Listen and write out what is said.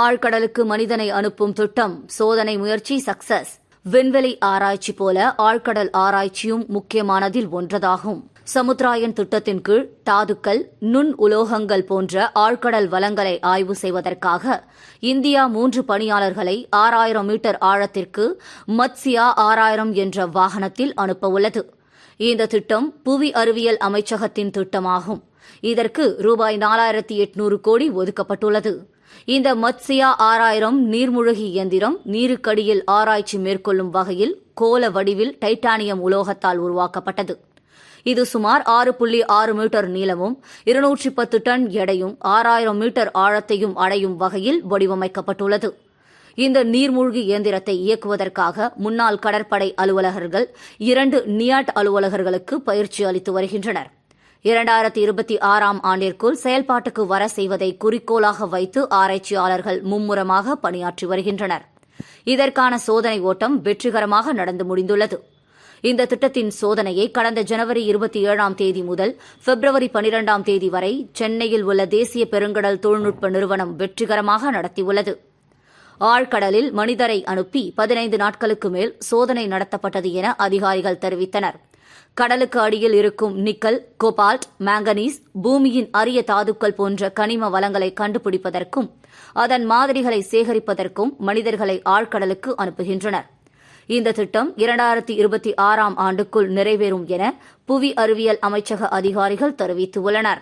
ஆழ்கடலுக்கு மனிதனை அனுப்பும் திட்டம் சோதனை முயற்சி சக்சஸ். விண்வெளி ஆராய்ச்சி போல ஆழ்கடல் ஆராய்ச்சியும் முக்கியமானதில் ஒன்றதாகும். சமுத்திராயன் திட்டத்தின் கீழ் தாதுக்கள், நுண் உலோகங்கள் போன்ற ஆழ்கடல் வளங்களை ஆய்வு செய்வதற்காக இந்தியா 3 பணியாளர்களை 6000 மீட்டர் ஆழத்திற்கு மத்சியா 6000 என்ற வாகனத்தில் அனுப்பவுள்ளது. இந்த திட்டம் புவி அறிவியல் அமைச்சகத்தின் திட்டமாகும். இதற்கு ரூபாய் 4800 கோடி ஒதுக்கப்பட்டுள்ளது. இந்த மத்சியா 6000 நீர்மூழ்கி இயந்திரம் நீருக்கடியில் ஆராய்ச்சி மேற்கொள்ளும் வகையில் கோள வடிவில் டைட்டானியம் உலோகத்தால் உருவாக்கப்பட்டது. இது சுமார் 6.6 மீட்டர் நீளமும் 210 டன் எடையும் 6000 மீட்டர் ஆழத்தையும் அடையும் வகையில் வடிவமைக்கப்பட்டுள்ளது. இந்த நீர்மூழ்கி இயந்திரத்தை இயக்குவதற்காக முன்னாள் கடற்படை அலுவலகர்கள் 2 நியாட் அலுவலகர்களுக்கு பயிற்சி அளித்து வருகின்றனர். 2026ஆம் ஆண்டிற்குள் செயல்பாட்டுக்கு வர செய்வதை குறிக்கோளாக வைத்து ஆராய்ச்சியாளர்கள் மும்முரமாக பணியாற்றி வருகின்றனர். இதற்கான சோதனை ஓட்டம் வெற்றிகரமாக நடந்து முடிந்துள்ளது. இந்த திட்டத்தின் சோதனையை கடந்த ஜனவரி 27ஆம் தேதி முதல் பிப்ரவரி 12ஆம் தேதி வரை சென்னையில் உள்ள தேசிய பெருங்கடல் தொழில்நுட்ப நிறுவனம் வெற்றிகரமாக நடத்தியுள்ளது. ஆழ்கடலில் மனிதரை அனுப்பி 15 நாட்களுக்கு மேல் சோதனை நடத்தப்பட்டது என அதிகாரிகள் தெரிவித்தனர். கடலுக்கு அடியில் இருக்கும் நிக்கல், கோபால்ட், மாங்கனீஸ், பூமியின் அரிய தாதுக்கள் போன்ற கனிம வளங்களை கண்டுபிடிப்பதற்கும் அதன் மாதிரிகளை சேகரிப்பதற்கும் மனிதர்களை ஆழ்கடலுக்கு அனுப்புகின்றனர். இந்த திட்டம் 2026ஆம் ஆண்டுக்குள் நிறைவேறும் என புவி அறிவியல் அமைச்சக அதிகாரிகள் தெரிவித்துள்ளனர்.